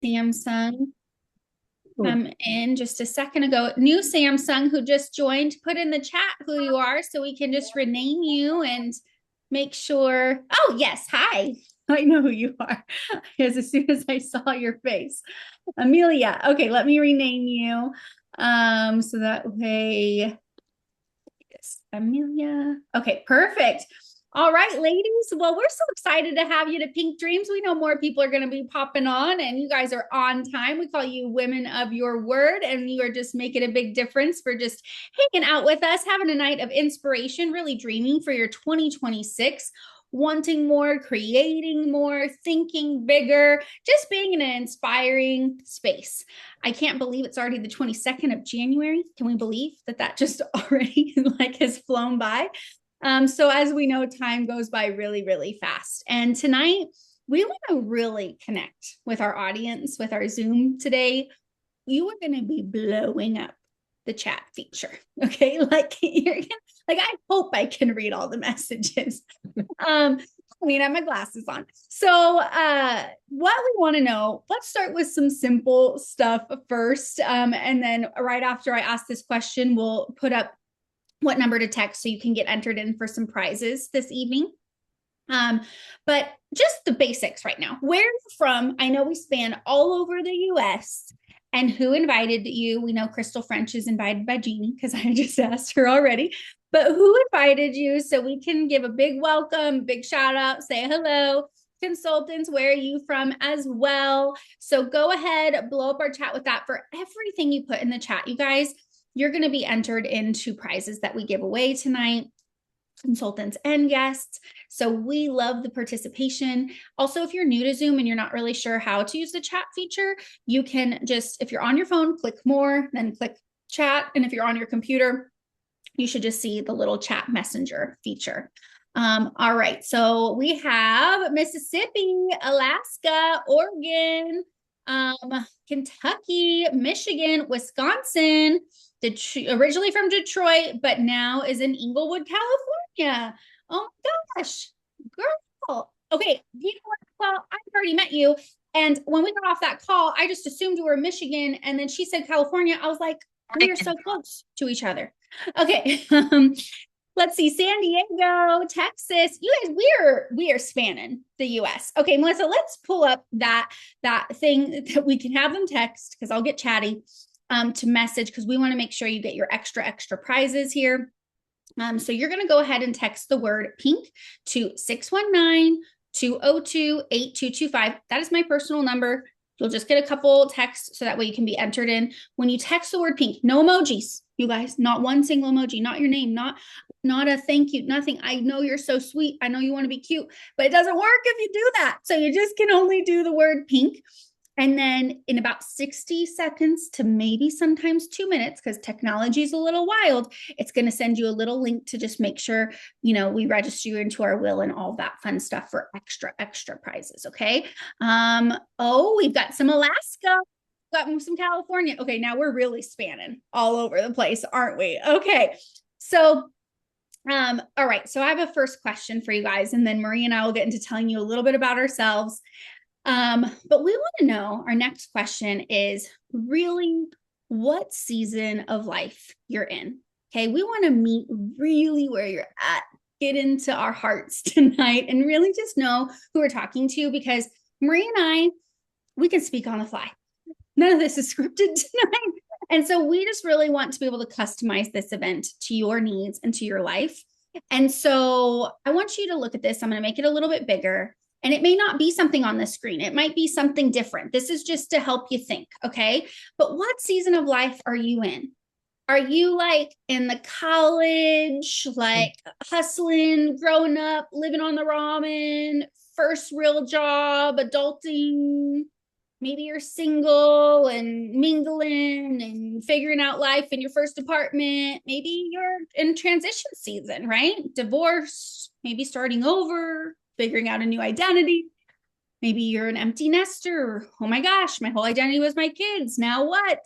Samsung Oh, come in just a second ago. New Samsung who just joined, put in the chat who you are so we can just rename you and make sure. Oh, yes. Hi. I know who you are because as soon as I saw your face, Amelia. Okay, let me rename you. So that way, yes, Amelia. Okay, perfect. All right, ladies. Well, we're so excited to have you to Pink Dreams. We know more people are going to be popping on, and you guys are on time. We call you women of your word, and you are just making a big difference for just hanging out with us, having a night of inspiration, really dreaming for your 2026, wanting more, creating more, thinking bigger, just being in an inspiring space. I can't believe it's already the 22nd of January. Can we believe that that just already like has flown by? So as we know, time goes by really, really fast. And tonight, we want to really connect with our audience, with our Zoom today. You are going to be blowing up the chat feature. Okay. Like you're gonna, like, I hope I can read all the messages. Um, I mean, I have my glasses on. So, what we want to know, let's start with some simple stuff first. And then right after I ask this question, we'll put up what number to text so you can get entered in for some prizes this evening. Um, but just the basics right now. Where are you from? I know we span all over the US. And who invited you? We know Crystal French is invited by Jeannie because I just asked her already. But who invited you so we can give a big welcome, big shout out, say hello. Consultants, where are you from as well? So go ahead, blow up our chat with that for everything you put in the chat. You guys, you're going to be entered into prizes that we give away tonight, consultants and guests. So we love the participation. Also, if you're new to Zoom and you're not really sure how to use the chat feature, you can just, if you're on your phone, click more, then click chat. And if you're on your computer, you should just see the little chat messenger feature. All right, so we have Mississippi, Alaska, Oregon, Kentucky, Michigan, Wisconsin, originally from Detroit, but now is in Inglewood, California. Oh my gosh, girl. Okay, you know what? Well, I've already met you. And when we got off that call, I just assumed you were Michigan. And then she said California. I was like, we are so close to each other. Okay. Let's see, San Diego, Texas. You guys, we are spanning the US. Okay, Melissa, let's pull up that thing that we can have them text because I'll get chatty to message because we want to make sure you get your extra prizes here. So you're going to go ahead and text the word pink to 619 202 8225. That is my personal number. You'll just get a couple texts so that way you can be entered in. When you text the word pink, no emojis, you guys, not one single emoji, not your name, not a thank you, nothing. I know you're so sweet. I know you want to be cute, but it doesn't work if you do that. So you just can only do the word pink. And then in about 60 seconds to maybe sometimes 2 minutes, because technology is a little wild, it's going to send you a little link to just make sure, we register you into our will and all that fun stuff for extra prizes. Okay. Oh, we've got some Alaska, got some California. Okay. Now we're really spanning all over the place, aren't we? Okay. So, all right. So I have a first question for you guys, and then Marie and I will get into telling you a little bit about ourselves. But we want to know, our next question is really what season of life you're in. Okay, we want to meet really where you're at, get into our hearts tonight, and really just know who we're talking to because Marie and I, we can speak on the fly. None of this is scripted tonight. And so we just really want to be able to customize this event to your needs and to your life. And so I want you to look at this. I'm going to make it a little bit bigger. And it may not be something on the screen, it might be something different. This is just to help you think. Okay. But what season of life are you in? Are you like in the college, like hustling, growing up, living on the ramen, first real job, adulting? Maybe you're single and mingling and figuring out life in your first apartment. Maybe you're in transition season, right? Divorce, maybe starting over, figuring out a new identity. Maybe you're an empty nester. Oh my gosh, my whole identity was my kids. Now what?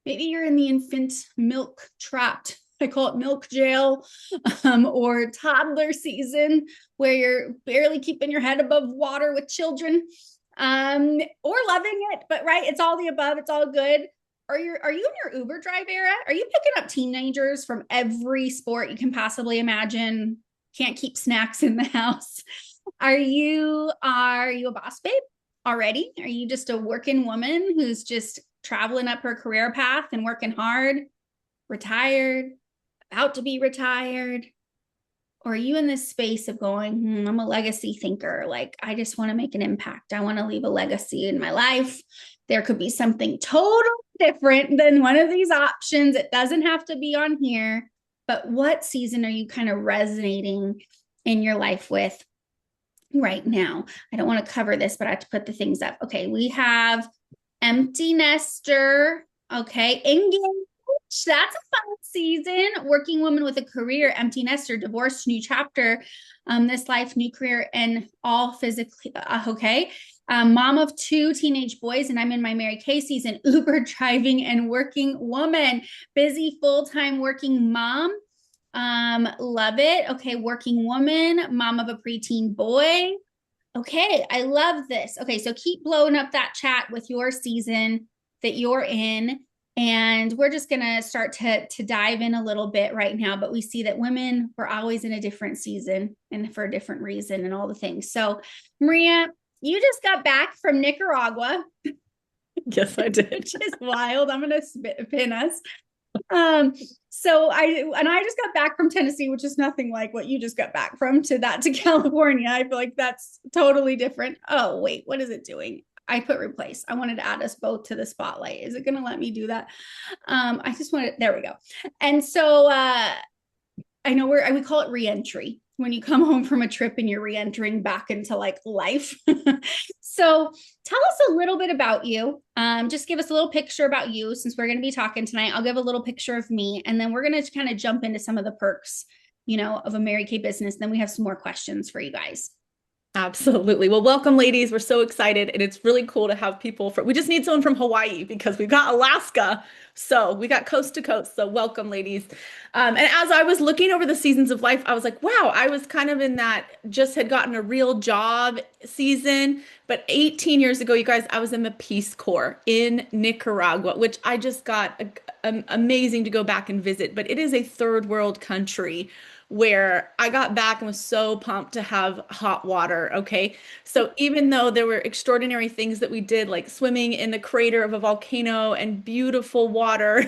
Maybe you're in the infant milk trapped. I call it milk jail, or toddler season where you're barely keeping your head above water with children. or loving it, but right, it's all the above, it's all good. Are you in your Uber drive era? Are you picking up teenagers from every sport you can possibly imagine? Can't keep snacks in the house. Are you a boss babe already? Are you just a working woman who's just traveling up her career path and working hard, retired, about to be retired? Or are you in this space of going, I'm a legacy thinker. Like, I just want to make an impact. I want to leave a legacy in my life. There could be something totally different than one of these options. It doesn't have to be on here. But what season are you kind of resonating in your life with right now? I don't want to cover this, but I have to put the things up. Okay, we have empty nester. Okay, engaged. That's a fun season. Working woman with a career, empty nester, divorced, new chapter, this life, new career, and all physically okay. Mom of 2 teenage boys, and I'm in my Mary Kay season. Uber driving and working woman, busy full-time working mom. Love it. Okay, working woman, mom of a preteen boy. Okay, I love this. Okay, so keep blowing up that chat with your season that you're in. And we're just going to start to dive in a little bit right now. But we see that women were always in a different season and for a different reason and all the things. So, Maria, you just got back from Nicaragua. Yes, I did. Which is wild. I'm going to pin us. So I just got back from Tennessee, which is nothing like what you just got back from to California. I feel like that's totally different. Oh, wait, what is it doing? I put replace. I wanted to add us both to the spotlight. Is it going to let me do that? I just wanted, there we go. And so, I know we call it reentry when you come home from a trip and you're re-entering back into like life. So tell us a little bit about you. Just give us a little picture about you since we're going to be talking tonight. I'll give a little picture of me, and then we're going to kind of jump into some of the perks, of a Mary Kay business. Then we have some more questions for you guys. Absolutely. Well, welcome, ladies. We're so excited. And it's really cool to have people we just need someone from Hawaii because we've got Alaska. So we got coast to coast. So welcome, ladies. And as I was looking over the seasons of life, I was like, wow, I was kind of in that just had gotten a real job season. But 18 years ago, you guys, I was in the Peace Corps in Nicaragua, which I just got amazing to go back and visit. But it is a third world country where I got back and was so pumped to have hot water. Okay. So even though there were extraordinary things that we did, like swimming in the crater of a volcano and beautiful water,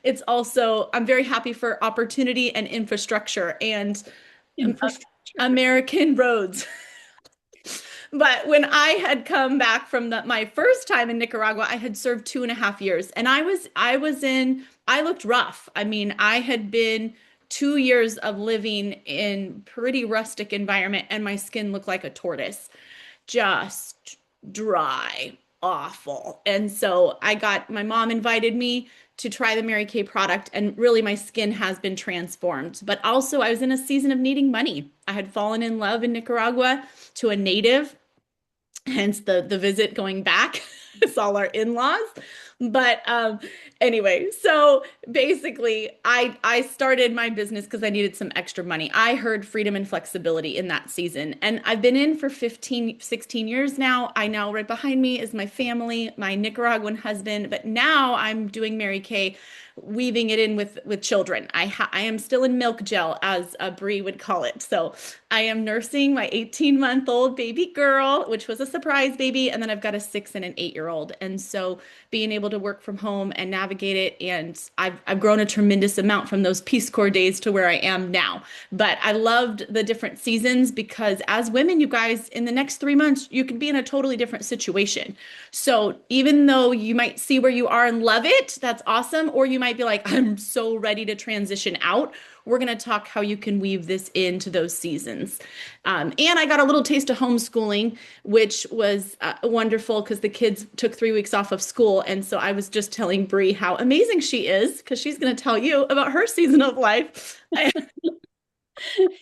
it's also, I'm very happy for opportunity and infrastructure and American roads. But when I had come back from my first time in Nicaragua, I had served 2.5 years, and I looked rough. I mean, I had been 2 years of living in pretty rustic environment, and my skin looked like a tortoise, just dry, awful. And so my mom invited me to try the Mary Kay product, and really my skin has been transformed. But also I was in a season of needing money. I had fallen in love in Nicaragua to a native, hence the visit going back. It's all our in-laws. But anyway, so basically I started my business because I needed some extra money. I heard freedom and flexibility in that season. And I've been in for 15, 16 years now. I know right behind me is my family, my Nicaraguan husband, but now I'm doing Mary Kay, weaving it in with children. I am still in milk gel, as Bree would call it. So I am nursing my 18-month-old baby girl, which was a surprise baby, and then I've got a 6 and an 8-year-old. And so being able to work from home and navigate it, and I've grown a tremendous amount from those Peace Corps days to where I am now. But I loved the different seasons because as women, you guys, in the next 3 months, you could be in a totally different situation. So even though you might see where you are and love it, that's awesome, or you might be like, I'm so ready to transition out. We're going to talk how you can weave this into those seasons. And I got a little taste of homeschooling, which was wonderful because the kids took 3 weeks off of school. And so I was just telling Bree how amazing she is because she's going to tell you about her season of life.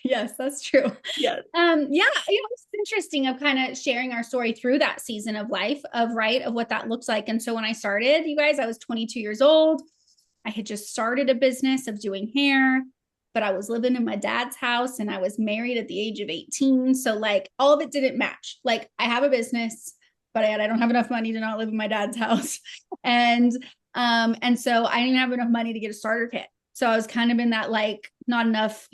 Yes, that's true. Yes. Yeah, it's interesting of kind of sharing our story through that season of life of what that looks like. And so when I started, you guys, I was 22 years old. I had just started a business of doing hair, but I was living in my dad's house and I was married at the age of 18. So like all of it didn't match. Like I have a business, but I don't have enough money to not live in my dad's house. And so I didn't have enough money to get a starter kit. So I was kind of in that like not enough,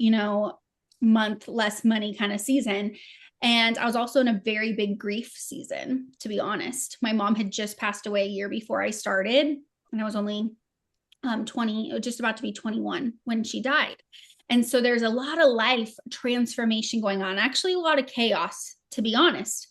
month less money kind of season. And I was also in a very big grief season, to be honest. My mom had just passed away a year before I started, and I was only 20, just about to be 21 when she died. And so there's a lot of life transformation going on, actually a lot of chaos, to be honest.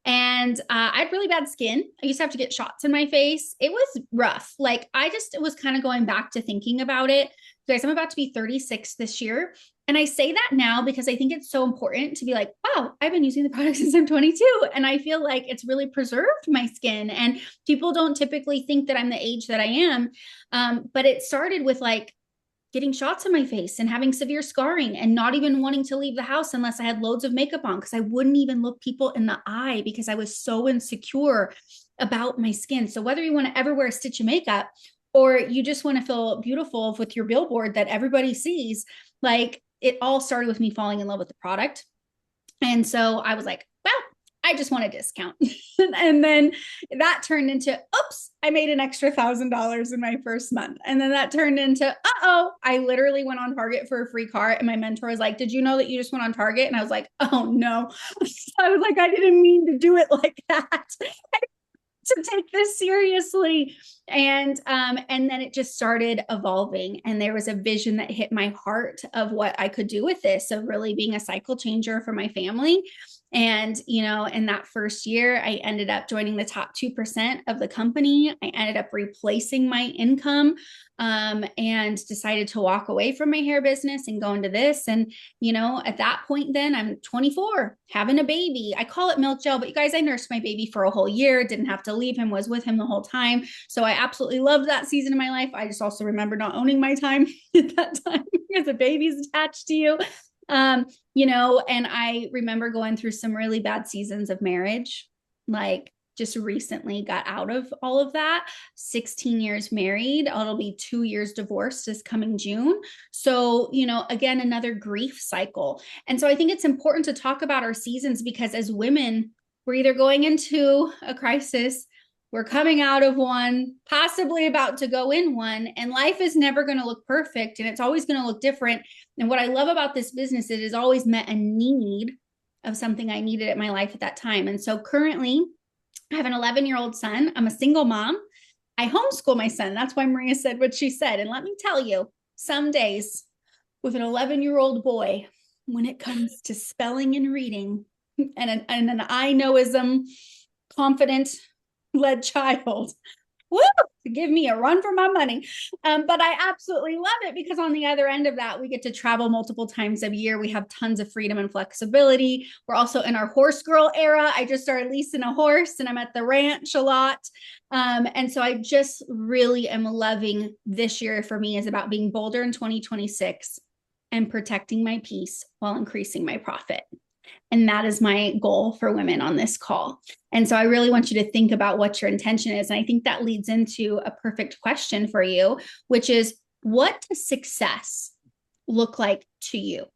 And I had really bad skin. I used to have to get shots in my face. It was rough. Like I just was kind of going back to thinking about it. Guys, I'm about to be 36 this year. And I say that now because I think it's so important to be like, wow, I've been using the product since I'm 22. And I feel like it's really preserved my skin. And people don't typically think that I'm the age that I am. But it started with like getting shots in my face and having severe scarring and not even wanting to leave the house unless I had loads of makeup on, because I wouldn't even look people in the eye because I was so insecure about my skin. So whether you want to ever wear a stitch of makeup or you just want to feel beautiful with your billboard that everybody sees, like it all started with me falling in love with the product. And so I was like, well, I just want a discount. And then that turned into, oops, I made an extra $1,000 in my first month. And then that turned into, I literally went on Target for a free cart. And my mentor was like, did you know that you just went on Target? And I was like, oh no. I was like, I didn't mean to do it like that. To take this seriously. And then it just started evolving. And there was a vision that hit my heart of what I could do with this, of really being a cycle changer for my family. And, in that first year, I ended up joining the top 2% of the company. I ended up replacing my income and decided to walk away from my hair business and go into this. And, at that point, then I'm 24, having a baby. I call it milk gel, but you guys, I nursed my baby for a whole year, didn't have to leave him, was with him the whole time. So I absolutely loved that season of my life. I just also remember not owning my time at that time because a baby's attached to you. And I remember going through some really bad seasons of marriage, like just recently got out of all of that. 16 years married. It'll be 2 years divorced this coming June. So, again, another grief cycle. And so I think it's important to talk about our seasons because as women, we're either going into a crisis, we're coming out of one, possibly about to go in one, and life is never going to look perfect and it's always going to look different. And what I love about this business, it has always met a need of something I needed in my life at that time. And so currently I have an 11-year-old son. I'm a single mom. I homeschool my son. That's why Maria said what she said. And let me tell you, some days with an 11-year-old boy, when it comes to spelling and reading and an I knowism, confident led child, woo, give me a run for my money. But I absolutely love it because on the other end of that, we get to travel multiple times a year. We have tons of freedom and flexibility. We're also in our horse girl era. I just started leasing a horse and I'm at the ranch a lot. And so I just really am loving this year. For me is about being bolder in 2026 and protecting my peace while increasing my profit. And that is my goal for women on this call. And so I really want you to think about what your intention is. And I think that leads into a perfect question for you, which is, what does success look like to you?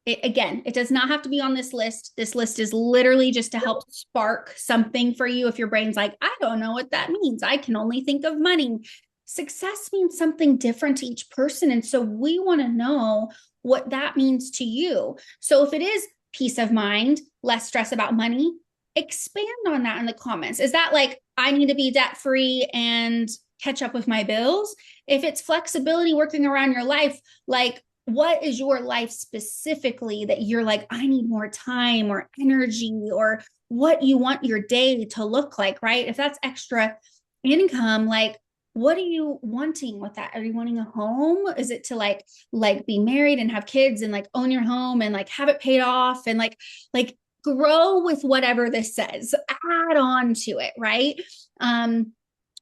It does not have to be on this list. This list is literally just to help spark something for you. If your brain's like, I don't know what that means, I can only think of money. Success means something different to each person. And so we want to know what that means to you. So if it is peace of mind, less stress about money, expand on that in the comments. Is that like, I need to be debt free and catch up with my bills? If it's flexibility working around your life, like what is your life specifically that you're like, I need more time or energy, or what you want your day to look like, right? If that's extra income, like what are you wanting with that? Are you wanting a home? Is it to like be married and have kids and like own your home and like have it paid off and like grow with whatever this says, add on to it, right?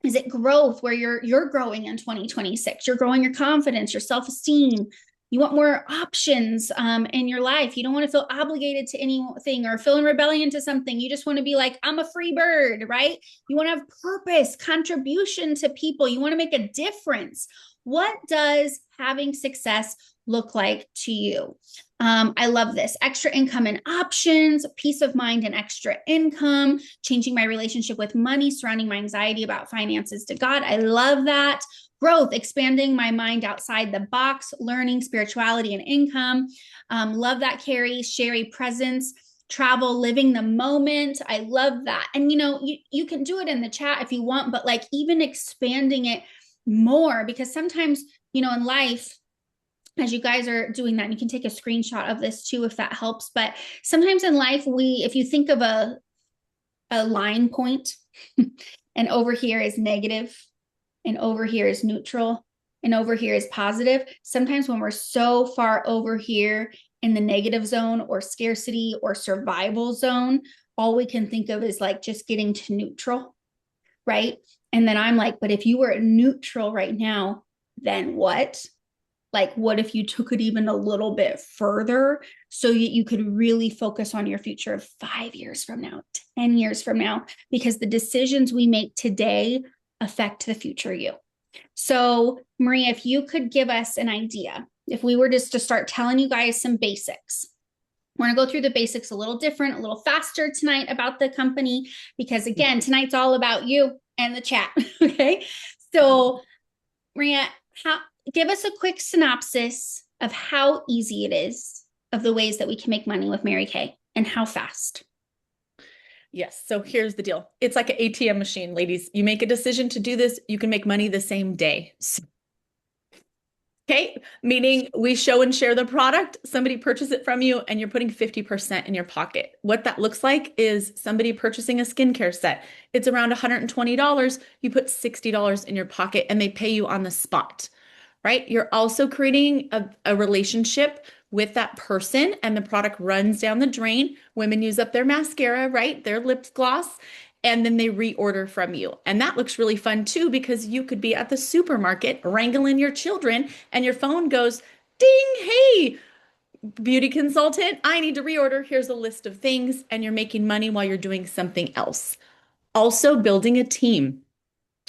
Is it growth where you're growing in 2026? You're growing your confidence, your self-esteem. You want more options in your life. You don't want to feel obligated to anything or feel in rebellion to something. You just want to be like, I'm a free bird, right? You want to have purpose, contribution to people. You want to make a difference. What does having success look like to you? I love this. Extra income and options, peace of mind and extra income, changing my relationship with money, surrounding my anxiety about finances to God. I love that. Growth, expanding my mind outside the box, learning, spirituality, and income. Love that, Carrie. Sherry, presence, travel, living the moment. I love that. And you can do it in the chat if you want, but like even expanding it more, because sometimes, in life, as you guys are doing that, you can take a screenshot of this too if that helps. But sometimes in life, if you think of a line point, and over here is negative, and over here is neutral, and over here is positive. Sometimes when we're so far over here in the negative zone or scarcity or survival zone, all we can think of is like just getting to neutral, right? And then I'm like, but if you were at neutral right now, then what? Like, what if you took it even a little bit further so you could really focus on your future of 5 years from now, 10 years from now, because the decisions we make today affect the future you. So, Maria, if you could give us an idea, if we were just to start telling you guys some basics, we're going to go through the basics a little different, a little faster tonight about the company, because again, tonight's all about you and the chat. Okay. So, Maria, give us a quick synopsis of how easy it is, of the ways that we can make money with Mary Kay, and how fast. Yes. So here's the deal. It's like an ATM machine, ladies. You make a decision to do this, you can make money the same day. Okay. Meaning we show and share the product, somebody purchases it from you, and you're putting 50% in your pocket. What that looks like is somebody purchasing a skincare set. It's around $120. You put $60 in your pocket and they pay you on the spot, right? You're also creating a relationship with that person, and the product runs down the drain. Women use up their mascara, right? Their lip gloss, and then they reorder from you. And that looks really fun too, because you could be at the supermarket wrangling your children and your phone goes, ding, hey, beauty consultant, I need to reorder. Here's a list of things. And you're making money while you're doing something else. Also building a team.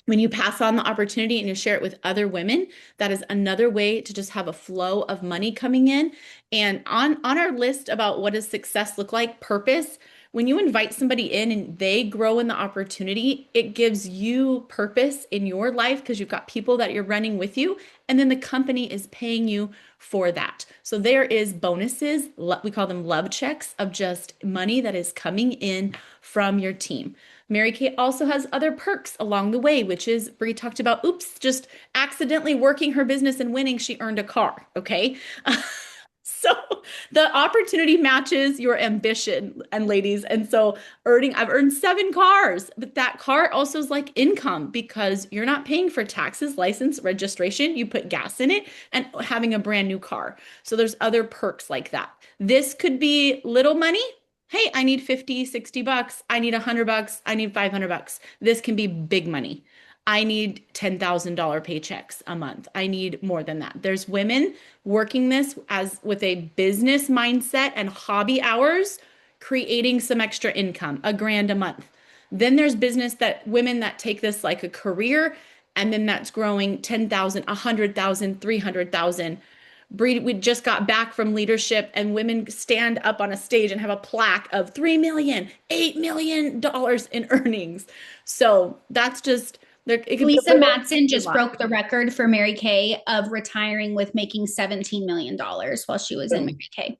When you pass on the opportunity and you share it with other women, that is another way to just have a flow of money coming in. And on our list about what does success look like, purpose, when you invite somebody in and they grow in the opportunity, it gives you purpose in your life because you've got people that you're running with you, and then the company is paying you for that. So there is bonuses, we call them love checks, of just money that is coming in from your team. Mary Kay also has other perks along the way, which is Brie talked about, oops, just accidentally working her business and winning, she earned a car, okay? So the opportunity matches your ambition, and ladies. And so I've earned 7 cars, but that car also is like income because you're not paying for taxes, license, registration. You put gas in it and having a brand new car. So there's other perks like that. This could be little money. Hey, I need 50, 60 bucks. I need $100. I need $500. This can be big money. I need $10,000 paychecks a month. I need more than that. There's women working this as with a business mindset and hobby hours, creating some extra income, $1,000 a month. Then there's women that take this like a career, and then that's growing 10,000, 100,000, 300,000. We just got back from leadership, and women stand up on a stage and have a plaque of $3 million, $8 million in earnings. So that's just, Lisa Matson just broke the record for Mary Kay of retiring with making $17 million while she was in Mary Kay.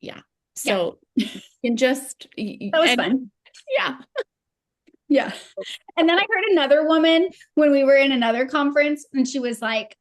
Yeah. So you can just, that was fun. Yeah. Yeah. And then I heard another woman when we were in another conference, and she was like,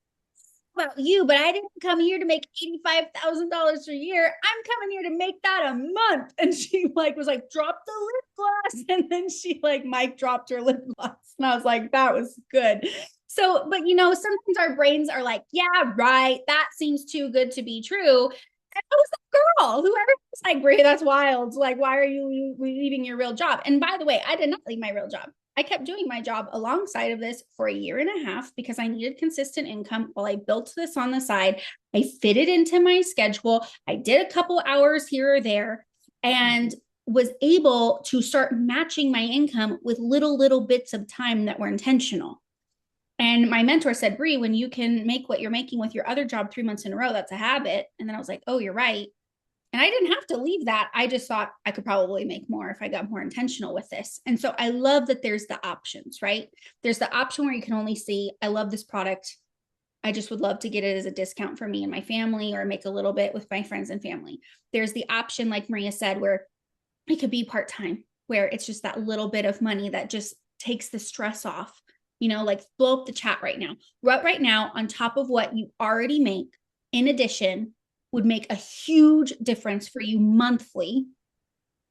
about you, but I didn't come here to make $85,000 a year. I'm coming here to make that a month. And she was like, drop the lip gloss. And then she mic dropped her lip gloss. And I was like, that was good. So, but sometimes our brains are like, yeah, right. That seems too good to be true. And I was the girl, whoever was like, Brie, that's wild. Like, why are you leaving your real job? And by the way, I did not leave my real job. I kept doing my job alongside of this for 1.5 years because I needed consistent income while I built this on the side. I fit it into my schedule. I did a couple hours here or there and was able to start matching my income with little bits of time that were intentional. And my mentor said, Bree, when you can make what you're making with your other job 3 months in a row, that's a habit. And then I was like, oh, you're right. And I didn't have to leave that. I just thought I could probably make more if I got more intentional with this. And so I love that there's the options, right? There's the option where you can only see, I love this product. I just would love to get it as a discount for me and my family, or make a little bit with my friends and family. There's the option, like Maria said, where it could be part-time, where it's just that little bit of money that just takes the stress off. Like blow up the chat right now. Right now, on top of what you already make, in addition, would make a huge difference for you monthly.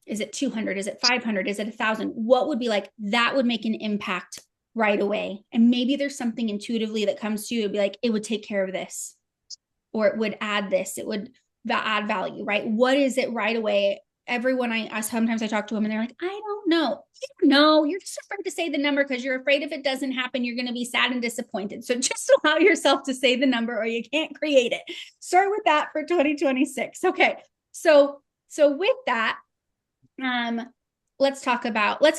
Is it 200? Is it 500? Is it 1,000? What would be like, that would make an impact right away. And maybe there's something intuitively that comes to you, it'd be like, it would take care of this, or it would add this, it would add value, right? What is it right away? Everyone sometimes I talk to them and they're like, I don't know. No, you're just afraid to say the number because you're afraid if it doesn't happen, you're going to be sad and disappointed. So just allow yourself to say the number, or you can't create it. Start with that for 2026. Okay. So with that, let's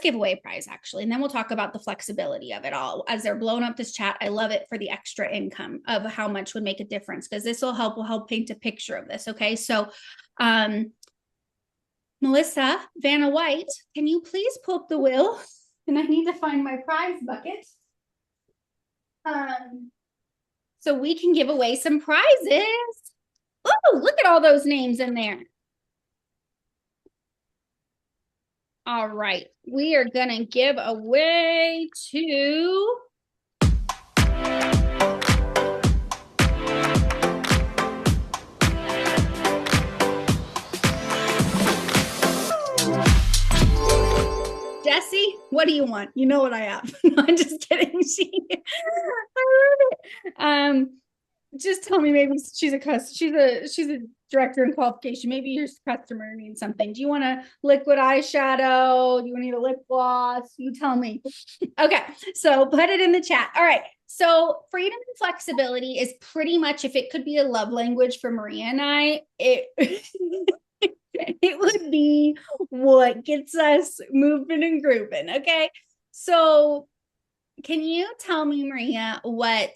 give away a prize actually. And then we'll talk about the flexibility of it all as they're blowing up this chat. I love it for the extra income of how much would make a difference, because this will help paint a picture of this. Okay. So, Melissa Vanna White, can you please pull up the wheel? And I need to find my prize bucket. So we can give away some prizes. Oh, look at all those names in there. All right, we are gonna give away to Jessie. What do you want? You know what I have. No, I'm just kidding. I love it. Just tell me, maybe she's a director in qualification. Maybe your customer needs something. Do you want a liquid eyeshadow? Do you need a lip gloss? You tell me. Okay, so put it in the chat. All right. So freedom and flexibility is pretty much, if it could be a love language for Maria and I, it it would be what gets us moving and grooving. Okay. So can you tell me, Maria, what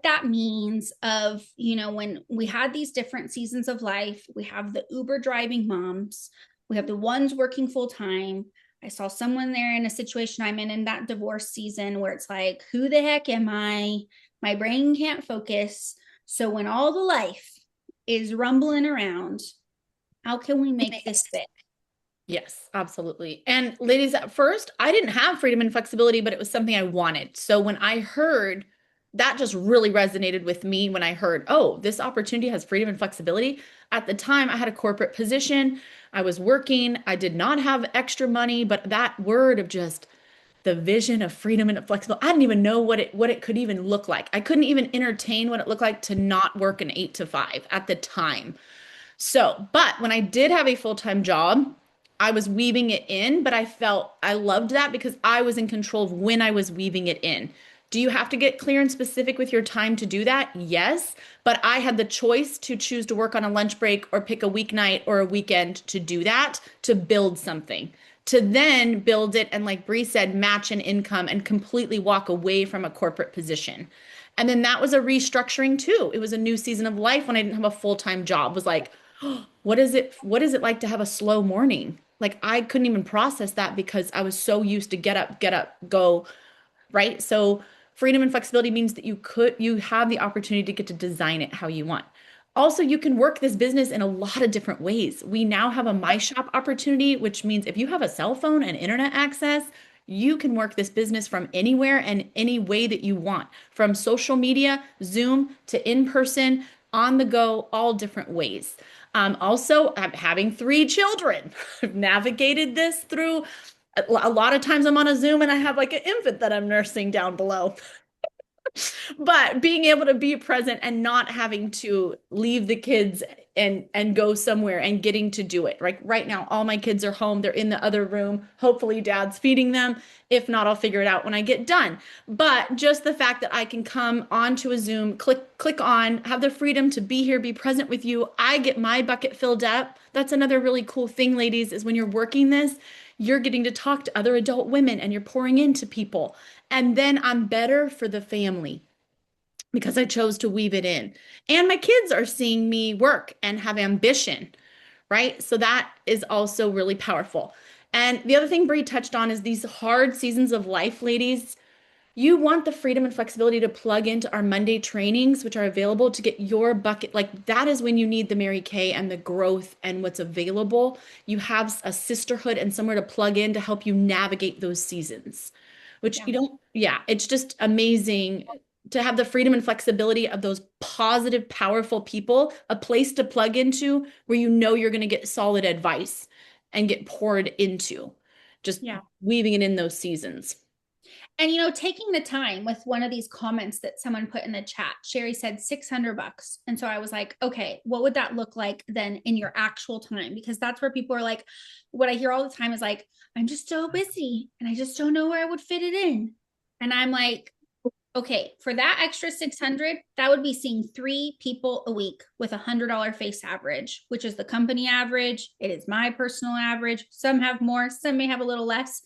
that means of, when we had these different seasons of life, we have the Uber driving moms, we have the ones working full time. I saw someone there in a situation I'm in that divorce season where it's like, who the heck am I? My brain can't focus. So when all the life is rumbling around, how can we make this fit? Yes, absolutely. And ladies, at first, I didn't have freedom and flexibility, but it was something I wanted. So when I heard, that just really resonated with me when I heard, oh, this opportunity has freedom and flexibility. At the time, I had a corporate position. I was working. I did not have extra money, but that word of just the vision of freedom and flexibility, I didn't even know what it could even look like. I couldn't even entertain what it looked like to not work an 8 to 5 at the time. So, but when I did have a full-time job, I was weaving it in, but I felt I loved that because I was in control of when I was weaving it in. Do you have to get clear and specific with your time to do that? Yes, but I had the choice to choose to work on a lunch break or pick a weeknight or a weekend to do that, to build something, to then build it and, like Bree said, match an income and completely walk away from a corporate position. And then that was a restructuring too. It was a new season of life when I didn't have a full-time job. It was like, what is it like to have a slow morning? Like I couldn't even process that because I was so used to get up, go, right? So freedom and flexibility means that you have the opportunity to get to design it how you want. Also, you can work this business in a lot of different ways. We now have a My Shop opportunity, which means if you have a cell phone and internet access, you can work this business from anywhere and any way that you want, from social media, Zoom to in person, on the go, all different ways. Also, I'm having 3 children. I've navigated this through a lot of times I'm on a Zoom and I have like an infant that I'm nursing down below. But being able to be present and not having to leave the kids and go somewhere and getting to do it. Right now, all my kids are home. They're in the other room. Hopefully dad's feeding them. If not, I'll figure it out when I get done. But just the fact that I can come onto a Zoom, click on, have the freedom to be here, be present with you. I get my bucket filled up. That's another really cool thing, ladies, is when you're working this, you're getting to talk to other adult women and you're pouring into people. And then I'm better for the family because I chose to weave it in. And my kids are seeing me work and have ambition, right? So that is also really powerful. And the other thing Brie touched on is these hard seasons of life, ladies. You want the freedom and flexibility to plug into our Monday trainings, which are available to get your bucket. Like that is when you need the Mary Kay and the growth and what's available. You have a sisterhood and somewhere to plug in to help you navigate those seasons, which Yeah. you don't, yeah, it's just amazing to have the freedom and flexibility of those positive, powerful people, a place to plug into where you know you're going to get solid advice and get poured into, just Yeah. weaving it in those seasons. And you know, taking the time with one of these comments that someone put in the chat, Sherry said $600. And so I was like, okay, what would that look like then in your actual time? Because that's where people are like, what I hear all the time is like, I'm just so busy and I just don't know where I would fit it in. And I'm like, okay, for that extra 600, that would be seeing 3 people a week with $100 face average, which is the company average. It is my personal average. Some have more, some may have a little less.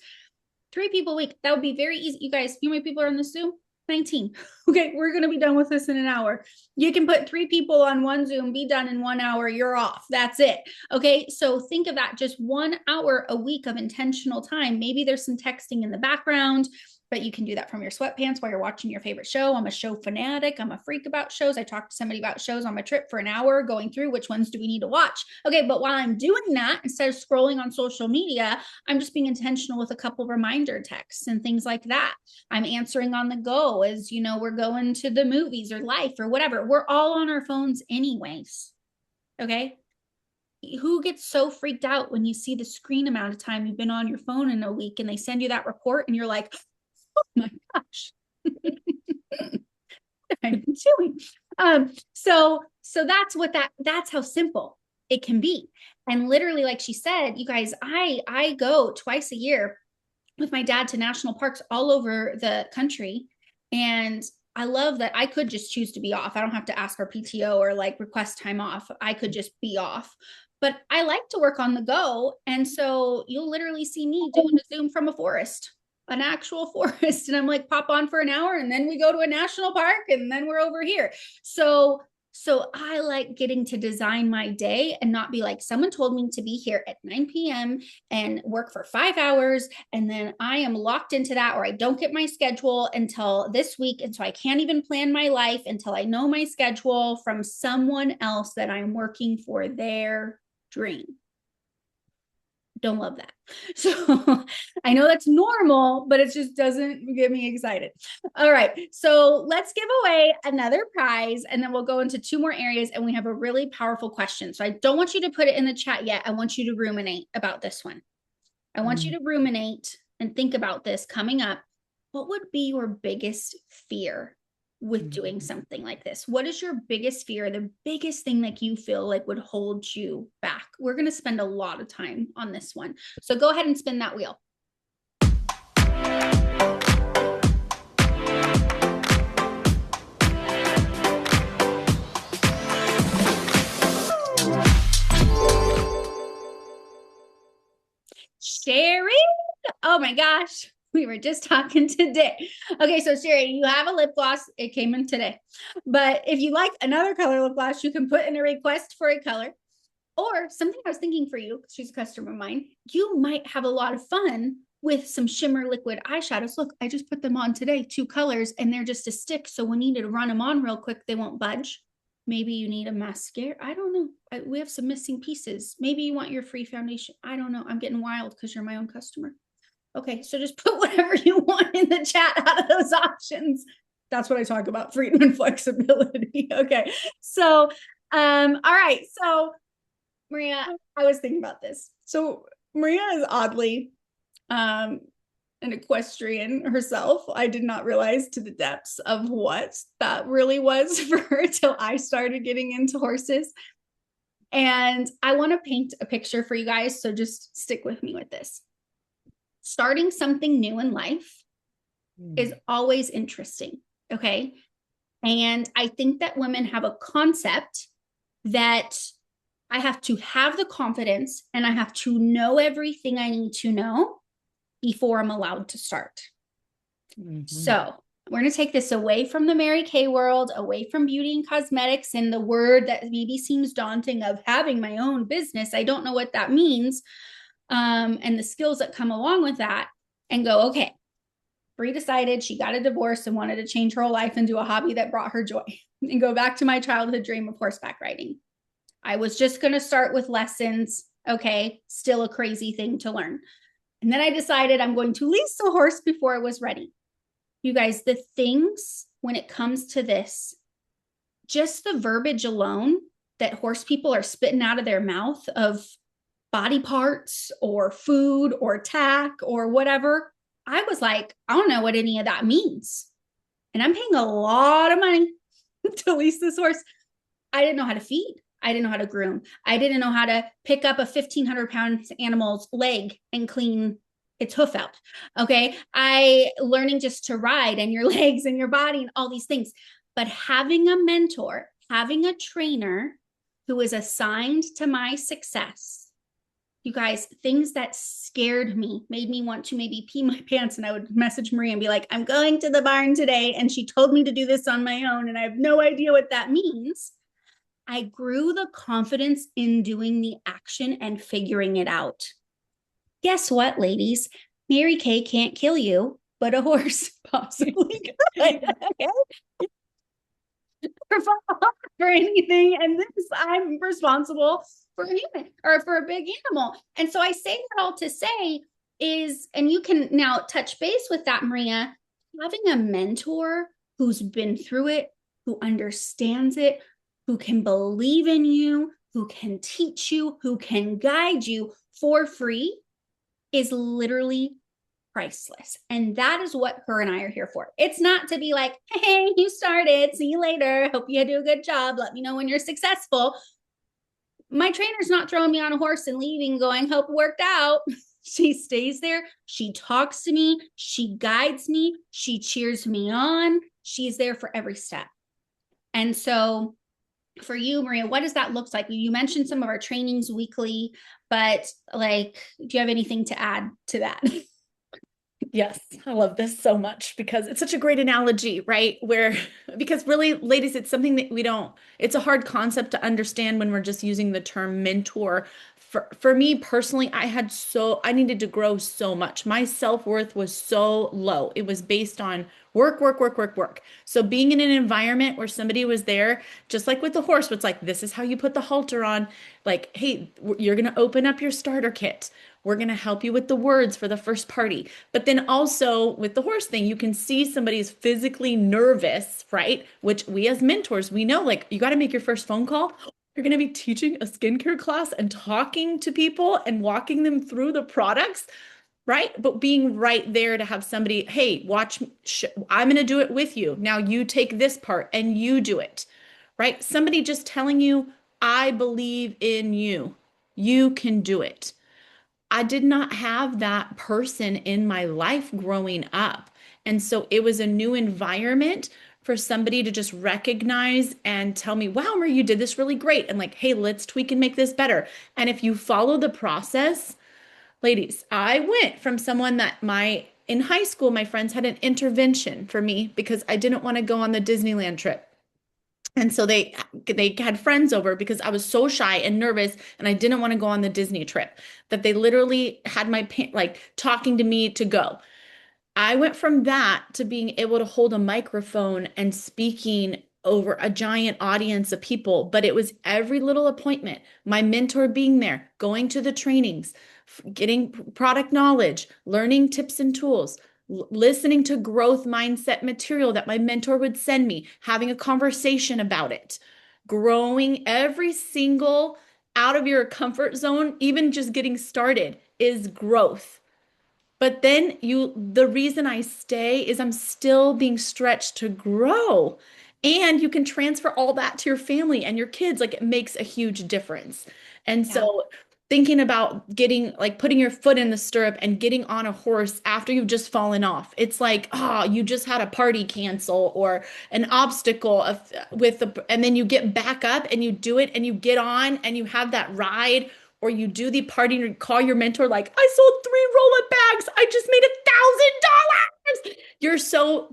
3 people a week. That would be very easy. You guys, you know how many people are on the Zoom? 19. Okay, we're going to be done with this in an hour. You can put 3 people on one Zoom, be done in 1 hour, you're off. That's it. Okay, so think of that, just 1 hour a week of intentional time. Maybe there's some texting in the background, but you can do that from your sweatpants while you're watching your favorite show. I'm a show fanatic. I'm a freak about shows. I talked to somebody about shows on my trip for an hour, going through which ones do we need to watch. Okay, but while I'm doing that, instead of scrolling on social media, I'm just being intentional with a couple reminder texts and things like that. I'm answering on the go as, you know, we're going to the movies or life or whatever. We're all on our phones anyways. Okay. Who gets so freaked out when you see the screen amount of time you've been on your phone in a week and they send you that report and you're like, oh my gosh, I'm doing. So that's how simple it can be. And literally, like she said, you guys, I go twice a year with my dad to national parks all over the country. And I love that I could just choose to be off. I don't have to ask for PTO or like request time off. I could just be off. But I like to work on the go. And so you'll literally see me doing a Zoom from a forest, an actual forest. And I'm like, pop on for an hour and then we go to a national park and then we're over here. So I like getting to design my day and not be like, someone told me to be here at 9 p.m. and work for 5 hours. And then I am locked into that, or I don't get my schedule until this week. And so I can't even plan my life until I know my schedule from someone else that I'm working for their dream. Don't love that. So I know that's normal, but it just doesn't get me excited. All right. So let's give away another prize and then we'll go into 2 more areas and we have a really powerful question. So I don't want you to put it in the chat yet. I want you to ruminate about this one. I want you to ruminate and think about this coming up. What would be your biggest fear with doing something like this? What is your biggest fear, the biggest thing that you feel like would hold you back? We're going to spend a lot of time on this one. So go ahead and spin that wheel. Sherry, oh my gosh, we were just talking today. Okay, so Sherry, you have a lip gloss. It came in today. But if you like another color lip gloss, you can put in a request for a color. Or something I was thinking for you, because she's a customer of mine, you might have a lot of fun with some shimmer liquid eyeshadows. Look, I just put them on today, 2 colors, and they're just a stick. So when you need to run them on real quick, they won't budge. Maybe you need a mascara. I don't know. We have some missing pieces. Maybe you want your free foundation. I don't know. I'm getting wild because you're my own customer. Okay, so just put whatever you want in the chat out of those options. That's what I talk about, freedom and flexibility. Okay, so all right. So Maria, I was thinking about this. So Maria is oddly an equestrian herself. I did not realize to the depths of what that really was for her till I started getting into horses. And I want to paint a picture for you guys. So just stick with me with this. Starting something new in life is always interesting. Okay. And I think that women have a concept that I have to have the confidence and I have to know everything I need to know before I'm allowed to start. Mhm. So we're going to take this away from the Mary Kay world, away from beauty and cosmetics, and the word that maybe seems daunting of having my own business. I don't know what that means, and the skills that come along with that, and go, okay, Brie decided she got a divorce and wanted to change her whole life and do a hobby that brought her joy and go back to my childhood dream of horseback riding. I was just going to start with lessons. Okay, still a crazy thing to learn. And then I decided I'm going to lease a horse before I was ready. You guys, the things when it comes to this, just the verbiage alone that horse people are spitting out of their mouth of body parts or food or tack or whatever, I was like, I don't know what any of that means. And I'm paying a lot of money to lease this horse. I didn't know how to feed. I didn't know how to groom. I didn't know how to pick up a 1,500-pound animal's leg and clean its hoof out. Okay. I learning just to ride and your legs and your body and all these things. But having a mentor, having a trainer who is assigned to my success, you guys, things that scared me, made me want to maybe pee my pants. And I would message Maria and be like, I'm going to the barn today. And she told me to do this on my own. And I have no idea what that means. I grew the confidence in doing the action and figuring it out. Guess what, ladies? Mary Kay can't kill you, but a horse possibly could. For anything. And this, I'm responsible for a human or for a big animal. And so I say that all to say is, and you can now touch base with that, Maria, having a mentor who's been through it, who understands it, who can believe in you, who can teach you, who can guide you for free is literally priceless. And that is what her and I are here for. It's not to be like, hey, you started, see you later. Hope you do a good job. Let me know when you're successful. My trainer's not throwing me on a horse and leaving going, hope it worked out. She stays there. She talks to me. She guides me. She cheers me on. She's there for every step. And so for you, Maria, what does that look like? You mentioned some of our trainings weekly, but like, do you have anything to add to that? Yes, I love this so much because it's such a great analogy, right? Because really, ladies, it's something that it's a hard concept to understand when we're just using the term mentor. For me personally, I needed to grow so much. My self-worth was so low. It was based on work, work, work, work, work. So being in an environment where somebody was there, just like with the horse, it's like, this is how you put the halter on. Like, hey, you're going to open up your starter kit. We're going to help you with the words for the first party. But then also with the horse thing, you can see somebody's physically nervous, right? Which we as mentors, we know like you got to make your first phone call. You're going to be teaching a skincare class and talking to people and walking them through the products, right? But being right there to have somebody, hey, watch, I'm going to do it with you. Now you take this part and you do it, right? Somebody just telling you, I believe in you. You can do it. I did not have that person in my life growing up. And so it was a new environment for somebody to just recognize and tell me, wow, Marie, you did this really great. And like, hey, let's tweak and make this better. And if you follow the process, ladies, I went from someone that in high school, my friends had an intervention for me because I didn't want to go on the Disneyland trip. And so they had friends over because I was so shy and nervous and I didn't want to go on the Disney trip that they literally had like talking to me to go. I went from that to being able to hold a microphone and speaking over a giant audience of people, but it was every little appointment, my mentor being there, going to the trainings, getting product knowledge, learning tips and tools, listening to growth mindset material that my mentor would send me, having a conversation about it, growing every single out of your comfort zone, even just getting started is growth. But then the reason I stay is I'm still being stretched to grow. And you can transfer all that to your family and your kids. Like it makes a huge difference. And Yeah. so thinking about getting like putting your foot in the stirrup and getting on a horse after you've just fallen off. It's like, oh, you just had a party cancel or an obstacle and then you get back up and you do it and you get on and you have that ride or you do the party and you call your mentor like, I sold 3 roll-up bags. I just made $1,000.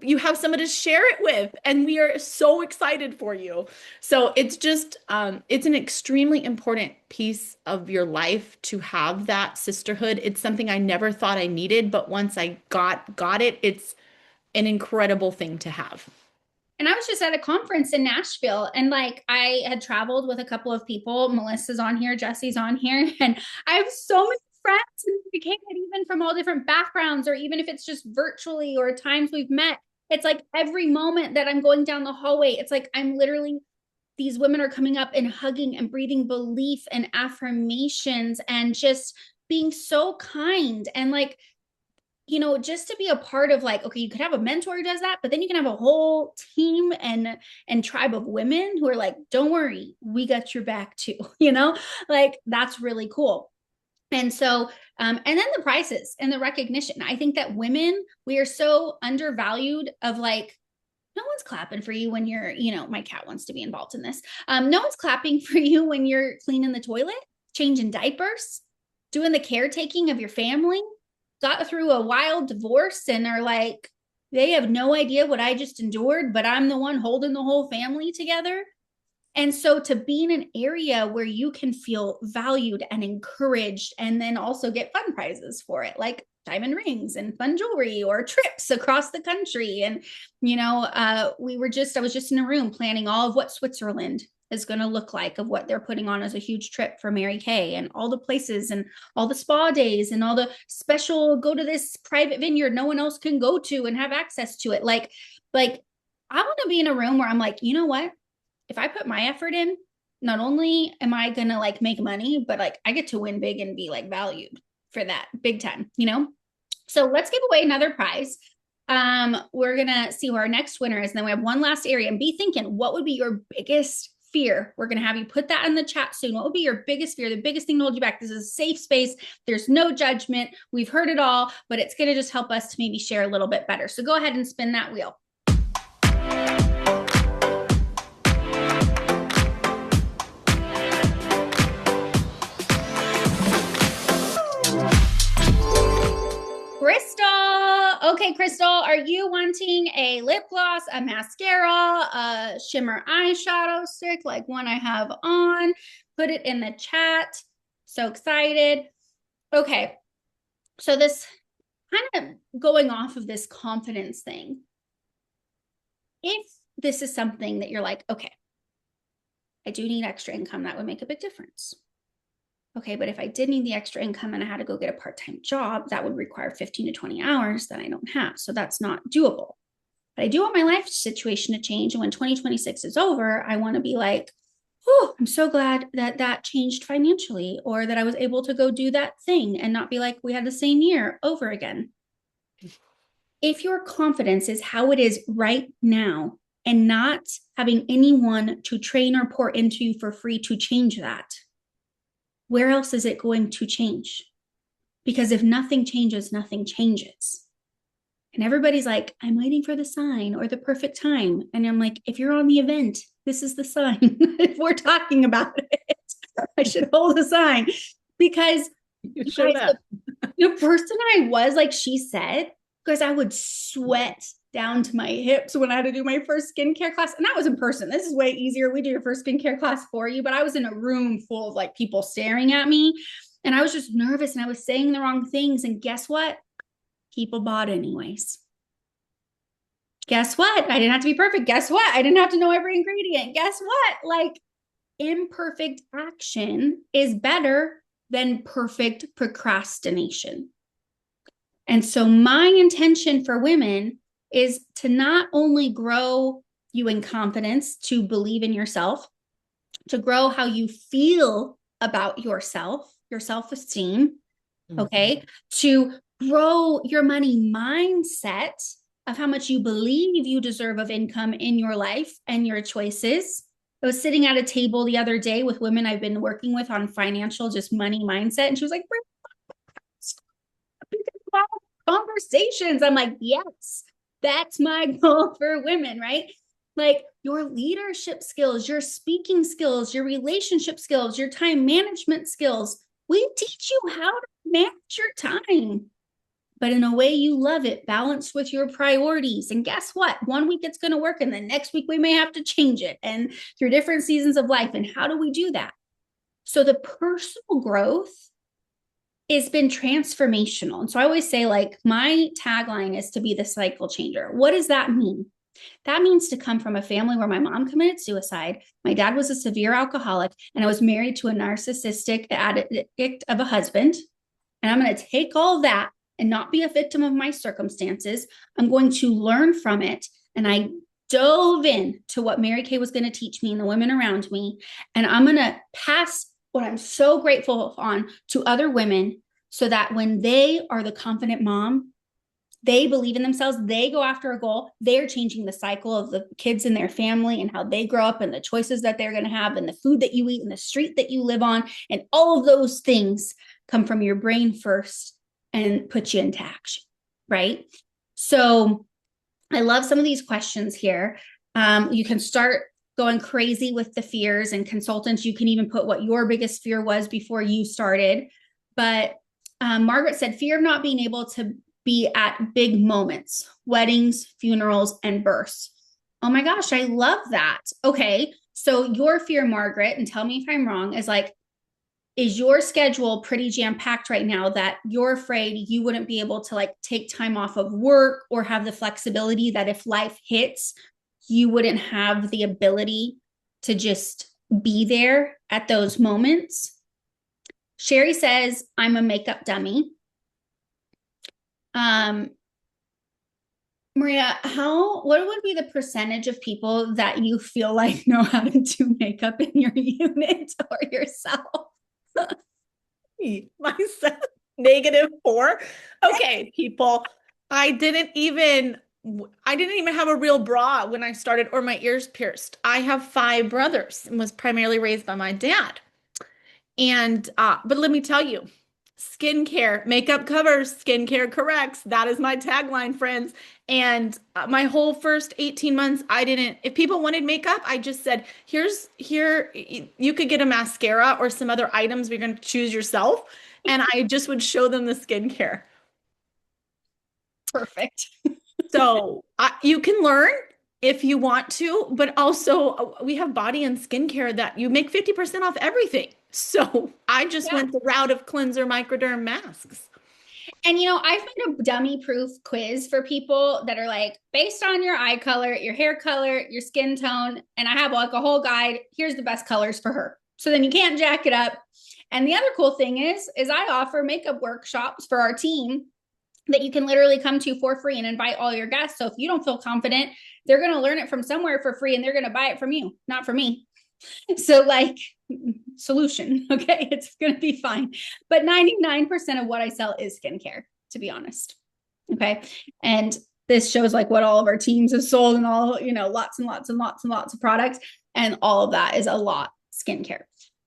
You have someone to share it with, and we are so excited for you. So it's just, it's an extremely important piece of your life to have that sisterhood. It's something I never thought I needed, but once I got it, it's an incredible thing to have. And I was just at a conference in Nashville and like I had traveled with a couple of people. Melissa's on here, Jesse's on here, and I have so many friends and became it even from all different backgrounds, or even if it's just virtually or times we've met. It's like every moment that I'm going down the hallway, it's like I'm literally, these women are coming up and hugging and breathing belief and affirmations and just being so kind and like, you know, just to be a part of like, okay, you could have a mentor who does that, but then you can have a whole team and tribe of women who are like, don't worry, we got your back too, you know, like that's really cool. And so, and then the prizes and the recognition. I think that women, we are so undervalued of like, no one's clapping for you when you're, you know, my cat wants to be involved in this. No one's clapping for you when you're cleaning the toilet, changing diapers, doing the caretaking of your family, got through a wild divorce and are like, they have no idea what I just endured, but I'm the one holding the whole family together. And so to be in an area where you can feel valued and encouraged and then also get fun prizes for it, like diamond rings and fun jewelry or trips across the country. And, you know, I was just in a room planning all of what Switzerland is going to look like, of what they're putting on as a huge trip for Mary Kay, and all the places and all the spa days and all the special, go to this private vineyard no one else can go to and have access to it. Like I want to be in a room where I'm like, you know what? If I put my effort in, not only am I going to like make money, but like I get to win big and be like valued for that big time, you know? So let's give away another prize. We're going to see who our next winner is. And then we have one last area, and be thinking, what would be your biggest fear? We're going to have you put that in the chat soon. What would be your biggest fear? The biggest thing to hold you back? This is a safe space. There's no judgment. We've heard it all, but it's going to just help us to maybe share a little bit better. So go ahead and spin that wheel. Crystal. Okay, Crystal, are you wanting a lip gloss, a mascara, a shimmer eyeshadow stick like one I have on? Put it in the chat. So excited. Okay, so this kind of going off of this confidence thing. If this is something that you're like, okay, I do need extra income, that would make a big difference. Okay, but if I did need the extra income and I had to go get a part-time job, that would require 15 to 20 hours that I don't have. So that's not doable. But I do want my life situation to change. And when 2026 is over, I want to be like, oh, I'm so glad that that changed financially, or that I was able to go do that thing and not be like, we had the same year over again. If your confidence is how it is right now and not having anyone to train or pour into you for free to change that, where else is it going to change? Because if nothing changes, nothing changes. And everybody's like, I'm waiting for the sign or the perfect time. And I'm like, if you're on the event, this is the sign. If we're talking about it, I should hold a sign. Because the person I was, like she said, because I would sweat down to my hips when I had to do my first skincare class. And that was in person. This is way easier. We do your first skincare class for you. But I was in a room full of like people staring at me. And I was just nervous and I was saying the wrong things. And guess what? People bought anyways. Guess what? I didn't have to be perfect. Guess what? I didn't have to know every ingredient. Guess what? Like, imperfect action is better than perfect procrastination. And so my intention for women is to not only grow you in confidence, to believe in yourself, to grow how you feel about yourself, your self-esteem, okay? To grow your money mindset of how much you believe you deserve of income in your life and your choices, I was sitting at a table the other day with women I've been working with on financial, just money mindset. And she was like, conversations. I'm like, yes, that's my goal for women, right? Like your leadership skills, your speaking skills, your relationship skills, your time management skills. We teach you how to manage your time, but in a way you love it, balanced with your priorities. And guess what? One week it's going to work, and the next week we may have to change it, and through different seasons of life. And how do we do that? So the personal growth has been transformational. And so I always say, like, my tagline is to be the cycle changer. What does that mean? That means to come from a family where my mom committed suicide, my dad was a severe alcoholic, and I was married to a narcissistic addict of a husband. And I'm going to take all of that and not be a victim of my circumstances. I'm going to learn from it. And I dove in to what Mary Kay was going to teach me and the women around me. And I'm going to pass what I'm so grateful on to other women, so that when they are the confident mom, they believe in themselves, they go after a goal, they're changing the cycle of the kids in their family and how they grow up and the choices that they're going to have and the food that you eat and the street that you live on. And all of those things come from your brain first and put you into action, right? So I love some of these questions here. You can start going crazy with the fears, and consultants, you can even put what your biggest fear was before you started. But Margaret said, fear of not being able to be at big moments, weddings, funerals, and births. Oh my gosh, I love that. Okay, so your fear, Margaret, and tell me if I'm wrong, is like, is your schedule pretty jam-packed right now that you're afraid you wouldn't be able to like take time off of work or have the flexibility that if life hits, you wouldn't have the ability to just be there at those moments? Sherry says, I'm a makeup dummy. Maria, what would be the percentage of people that you feel like know how to do makeup in your unit or yourself? Myself, -4. Okay, people, I didn't even have a real bra when I started, or my ears pierced. I have 5 brothers and was primarily raised by my dad. And but let me tell you, skincare, makeup covers, skincare corrects. That is my tagline, friends. And my whole first 18 months, if people wanted makeup, I just said, here, you could get a mascara or some other items you're going to choose yourself. And I just would show them the skincare. Perfect. So you can learn if you want to, but also we have body and skincare that you make 50% off everything. So I just went the route of cleanser, microderm, masks. And I've made a dummy proof quiz for people that are like, based on your eye color, your hair color, your skin tone, and I have like a whole guide. Here's the best colors for her. So then you can't jack it up. And the other cool thing is I offer makeup workshops for our team that you can literally come to for free and invite all your guests. So if you don't feel confident, they're going to learn it from somewhere for free and they're going to buy it from you, not from me. So like, solution. Okay. It's going to be fine. But 99% of what I sell is skincare, to be honest. Okay. And this shows like what all of our teams have sold and all, lots and lots and lots and lots of products. And all of that is a lot skincare.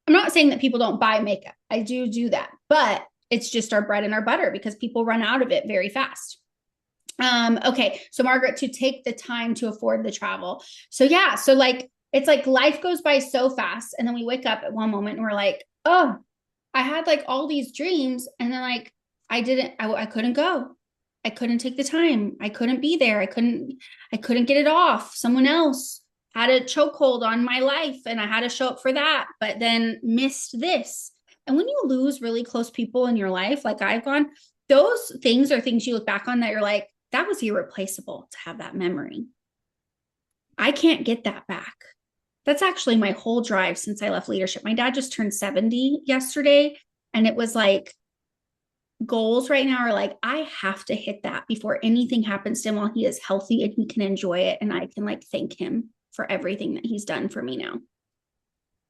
I'm not saying that people don't buy makeup. I do that, but it's just our bread and our butter because people run out of it very fast. Okay. So Margaret, to take the time to afford the travel. So yeah. So like, it's like life goes by so fast. And then we wake up at one moment and we're like, oh, I had like all these dreams. And then like, I couldn't go. I couldn't take the time. I couldn't be there. I couldn't get it off. Someone else had a chokehold on my life and I had to show up for that, but then missed this. And when you lose really close people in your life, like I've gone, those things are things you look back on that you're like, that was irreplaceable to have that memory. I can't get that back. That's actually my whole drive since I left leadership. My dad just turned 70 yesterday. And it was like, goals right now are like, I have to hit that before anything happens to him while he is healthy and he can enjoy it. And I can like thank him for everything that he's done for me now.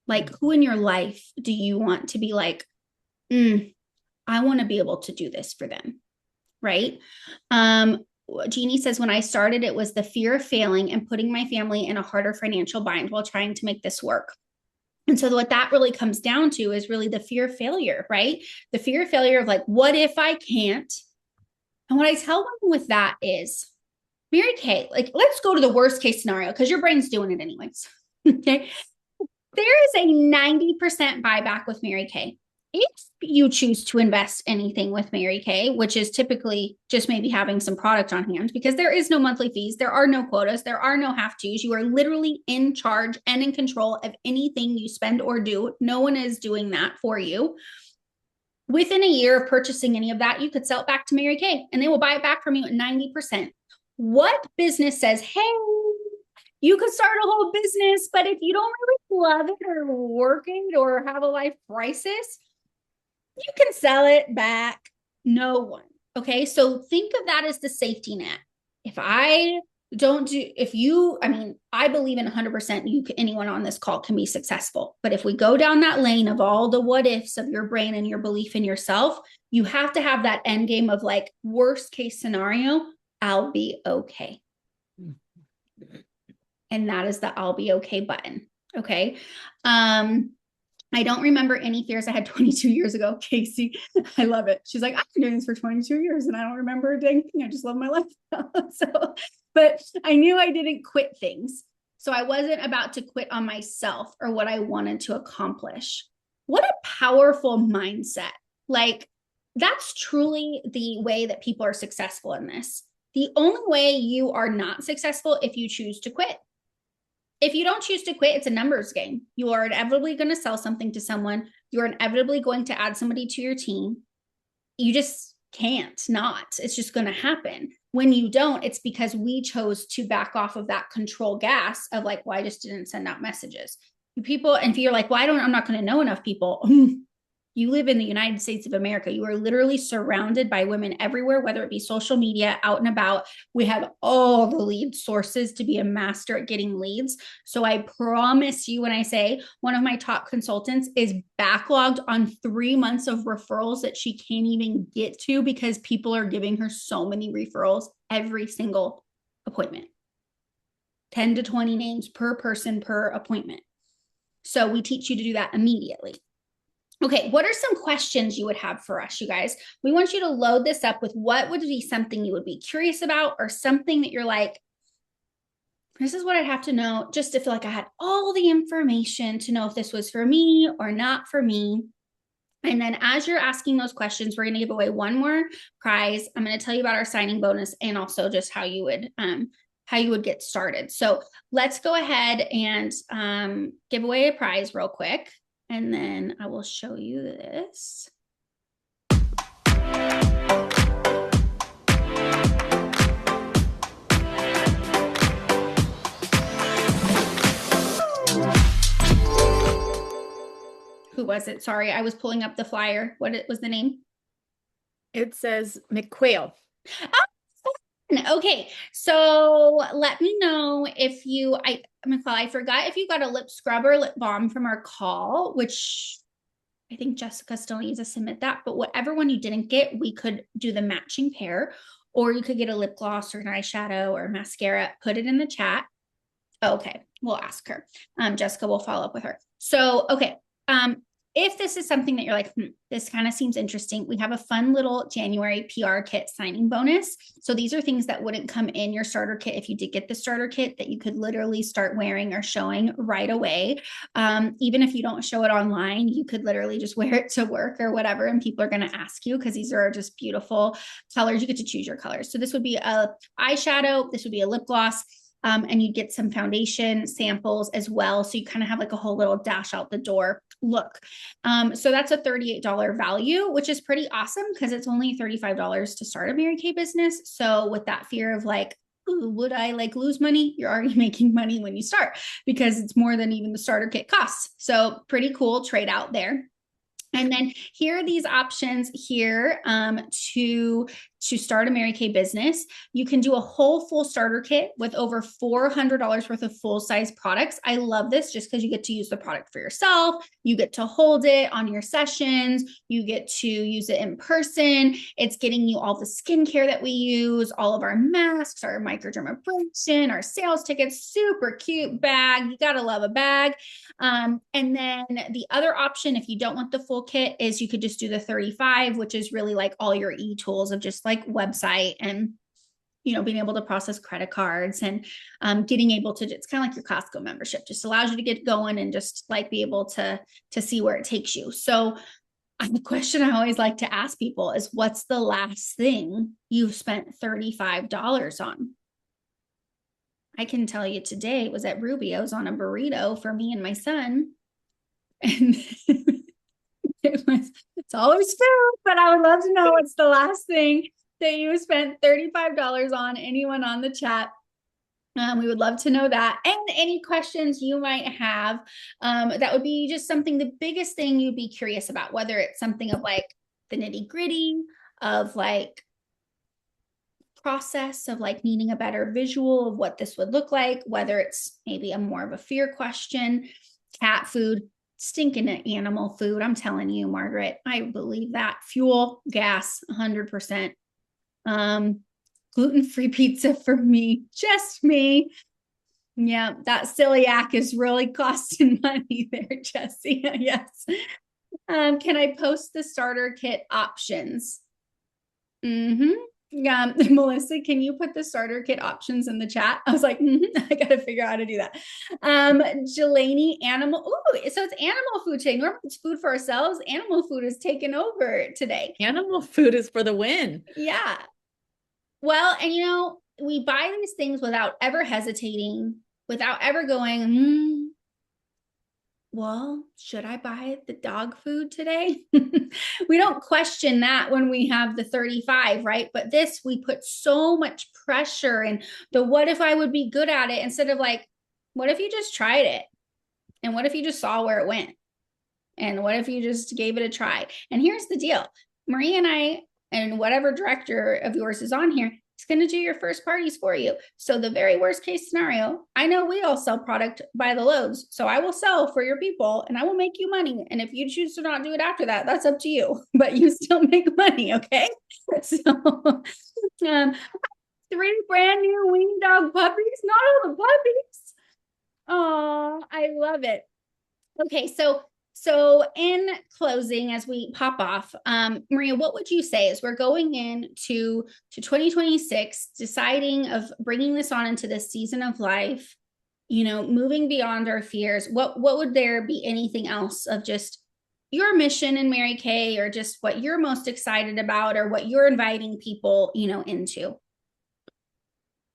Like, who in your life do you want to be like, I want to be able to do this for them? Right. Jeannie says, when I started, it was the fear of failing and putting my family in a harder financial bind while trying to make this work. And so what that really comes down to is really the fear of failure, right? The fear of failure of like, what if I can't? And what I tell them with that is, Mary Kay, like, let's go to the worst case scenario because your brain's doing it anyways. Okay. There is a 90% buyback with Mary Kay. If you choose to invest anything with Mary Kay, which is typically just maybe having some product on hand, because there is no monthly fees, there are no quotas, there are no have tos. You are literally in charge and in control of anything you spend or do. No one is doing that for you. Within a year of purchasing any of that, you could sell it back to Mary Kay and they will buy it back from you at 90%. What business says, hey, you could start a whole business, but if you don't really love it or work it or have a life crisis, you can sell it back. No one. Okay. So think of that as the safety net. If I don't do, if you, I mean, I believe in 100% anyone on this call can be successful. But if we go down that lane of all the what ifs of your brain and your belief in yourself, you have to have that end game of like, worst case scenario, I'll be okay. And that is the I'll be okay button. Okay. I don't remember any fears I had 22 years ago. Casey, I love it. She's like, I've been doing this for 22 years and I don't remember a dang thing. I just love my life. So, but I knew I didn't quit things. So I wasn't about to quit on myself or what I wanted to accomplish. What a powerful mindset. Like, that's truly the way that people are successful in this. The only way you are not successful if you choose to quit. If you don't choose to quit, it's a numbers game. You are inevitably going to sell something to someone. You're inevitably going to add somebody to your team. You just can't not. It's just going to happen. When you don't, it's because we chose to back off of that control gas of like, well, I just didn't send out messages. People, and if you're like, well, I'm not going to know enough people. You live in the United States of America. You are literally surrounded by women everywhere, whether it be social media, out and about. We have all the lead sources to be a master at getting leads. So I promise you, when I say one of my top consultants is backlogged on 3 months of referrals that she can't even get to because people are giving her so many referrals every single appointment. 10 to 20 names per person per appointment. So we teach you to do that immediately. Okay, what are some questions you would have for us, you guys? We want you to load this up with what would be something you would be curious about or something that you're like, this is what I'd have to know just to feel like I had all the information to know if this was for me or not for me. And then as you're asking those questions, we're going to give away one more prize. I'm going to tell you about our signing bonus and also just how you would get started. So let's go ahead and give away a prize real quick. And then I will show you this. Who was it? Sorry, I was pulling up the flyer. What was the name? It says McQuail. Okay, so let me know if I forgot if you got a lip scrub or lip balm from our call, which I think Jessica still needs to submit that, but whatever one you didn't get, we could do the matching pair, or you could get a lip gloss or an eyeshadow or mascara, put it in the chat. Okay, we'll ask her. Jessica will follow up with her. So, okay. If this is something that you're like, this kind of seems interesting, we have a fun little January PR kit signing bonus. So these are things that wouldn't come in your starter kit if you did get the starter kit that you could literally start wearing or showing right away. Even if you don't show it online, you could literally just wear it to work or whatever, and people are going to ask you because these are just beautiful colors. You get to choose your colors. So this would be a eyeshadow, this would be a lip gloss. And you get some foundation samples as well. So you kind of have like a whole little dash out the door look. So that's a $38 value, which is pretty awesome because it's only $35 to start a Mary Kay business. So with that fear of like, ooh, would I like lose money? You're already making money when you start because it's more than even the starter kit costs. So pretty cool trade out there. And then here are these options here to to start a Mary Kay business. You can do a whole full starter kit with over $400 worth of full size products. I love this just because you get to use the product for yourself. You get to hold it on your sessions. You get to use it in person. It's getting you all the skincare that we use, all of our masks, our microdermabrasion, our sales tickets, super cute bag. You got to love a bag. And then the other option, if you don't want the full kit, is you could just do the 35, which is really like all your e-tools of just like website and being able to process credit cards and getting able to, it's kind of like your Costco membership, just allows you to get going and just like be able to see where it takes you. So the question I always like to ask people is, what's the last thing you've spent $35 on? I can tell you today it was at Rubio's on a burrito for me and my son. And it's always food, but I would love to know what's the last thing that you spent $35 on. Anyone on the chat? We would love to know that. And any questions you might have, that would be just something, the biggest thing you'd be curious about, whether it's something of like the nitty gritty of like process of like needing a better visual of what this would look like, whether it's maybe a more of a fear question, cat food, stinking animal food. I'm telling you, Margaret, I believe that. Fuel, gas, 100%. Gluten-free pizza for me, just me. Yeah, that celiac is really costing money there, Jessie. Yes. Can I post the starter kit options? Yeah, Melissa, can you put the starter kit options in the chat? I was like, I got to figure out how to do that. Jelani, animal. Ooh, so it's animal food today. Normally it's food for ourselves. Animal food is taken over today. Animal food is for the win. Yeah. Well, and we buy these things without ever hesitating, without ever going, well, should I buy the dog food today? We don't question that when we have the 35, right? But this, we put so much pressure and what if I would be good at it, instead of like, what if you just tried it? And what if you just saw where it went? And what if you just gave it a try? And here's the deal. Marie and I, and whatever director of yours is on here, is going to do your first parties for you. So the very worst case scenario, I know we all sell product by the loads. So I will sell for your people and I will make you money. And if you choose to not do it after that, that's up to you, but you still make money. Okay. So 3 brand new weaned dog puppies, not all the puppies. Oh, I love it. Okay. So in closing, as we pop off, Maria, what would you say as we're going into 2026, deciding of bringing this on into this season of life, moving beyond our fears? What would there be anything else of just your mission in Mary Kay, or just what you're most excited about, or what you're inviting people, into?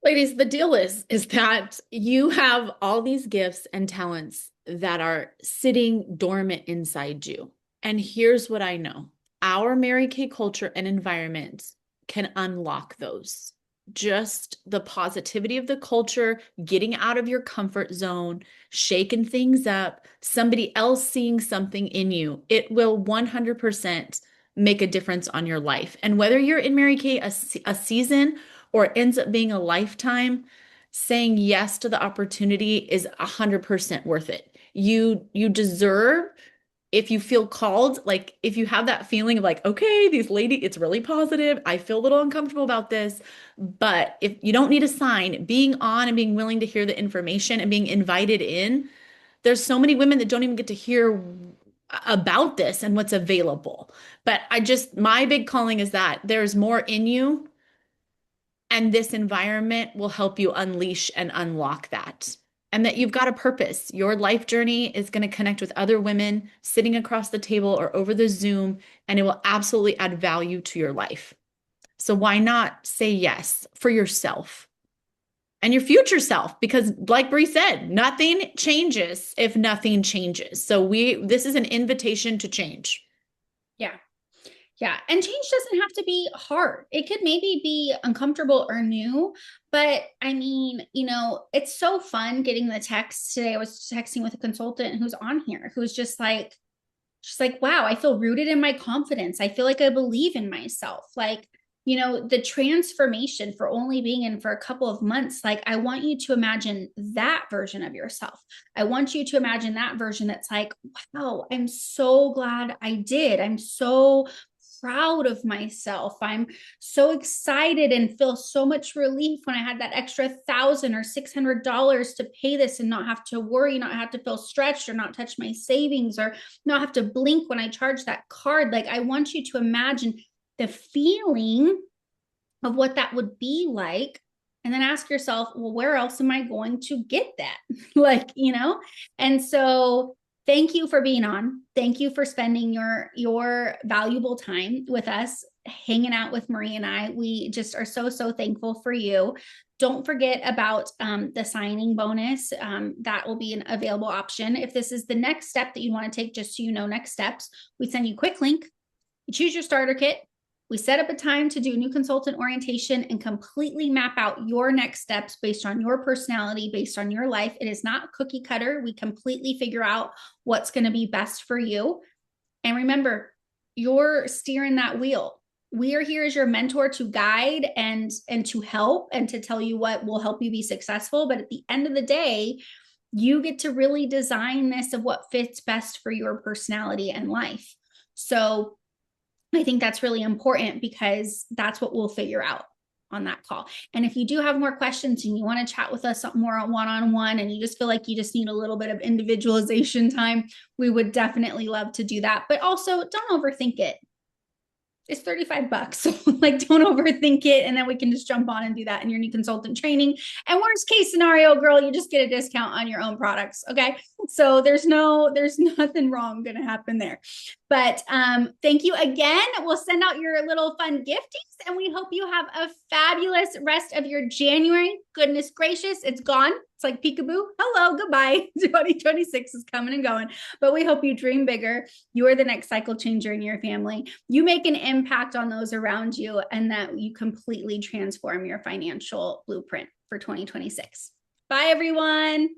Ladies, the deal is that you have all these gifts and talents that are sitting dormant inside you. And here's what I know. Our Mary Kay culture and environment can unlock those. Just the positivity of the culture, getting out of your comfort zone, shaking things up, somebody else seeing something in you, it will 100% make a difference on your life. And whether you're in Mary Kay a season or it ends up being a lifetime, saying yes to the opportunity is 100% worth it. You deserve, if you feel called, like if you have that feeling of like, okay, it's really positive. I feel a little uncomfortable about this, but if you don't need a sign, being on and being willing to hear the information and being invited in, there's so many women that don't even get to hear about this and what's available. But my big calling is that there's more in you, and this environment will help you unleash and unlock that. And that you've got a purpose. Your life journey is going to connect with other women sitting across the table or over the Zoom, and it will absolutely add value to your life. So why not say yes for yourself and your future self? Because like Bree said, nothing changes if nothing changes. So this is an invitation to change. Yeah. Yeah. And change doesn't have to be hard. It could maybe be uncomfortable or new, but I mean, it's so fun getting the text today. I was texting with a consultant who's on here, who's just like, wow, I feel rooted in my confidence. I feel like I believe in myself. Like, you know, the transformation for only being in for a couple of months, like I want you to imagine that version of yourself. I want you to imagine that version that's like, wow, I'm so glad I did. I'm so proud of myself. I'm so excited and feel so much relief when I had that extra $1,000 or $600 to pay this and not have to worry, not have to feel stretched or not touch my savings or not have to blink when I charge that card. Like I want you to imagine the feeling of what that would be like, and then ask yourself, well, where else am I going to get that? Like, you know? And so thank you for being on. Thank you for spending your valuable time with us, hanging out with Marie and I. We just are so, so thankful for you. Don't forget about the signing bonus. That will be an available option. If this is the next step that you want to take, just so you know next steps, we send you a quick link. You choose your starter kit. We set up a time to do new consultant orientation and completely map out your next steps based on your personality, based on your life. It is not cookie cutter. We completely figure out what's going to be best for you. And remember, you're steering that wheel. We are here as your mentor to guide and to help and to tell you what will help you be successful. But at the end of the day, you get to really design this of what fits best for your personality and life. So I think that's really important because that's what we'll figure out on that call. And if you do have more questions and you want to chat with us more one-on-one and you just feel like you just need a little bit of individualization time, we would definitely love to do that. But also don't overthink it. It's $35. So like, don't overthink it. And then we can just jump on and do that in your new consultant training. And worst case scenario, girl, you just get a discount on your own products. Okay. So there's nothing wrong going to happen there. But thank you again. We'll send out your little fun gifties and we hope you have a fabulous rest of your January. Goodness gracious, it's gone. It's like peekaboo. Hello, goodbye. 2026 is coming and going. But we hope you dream bigger. You are the next cycle changer in your family. You make an impact on those around you and that you completely transform your financial blueprint for 2026. Bye, everyone.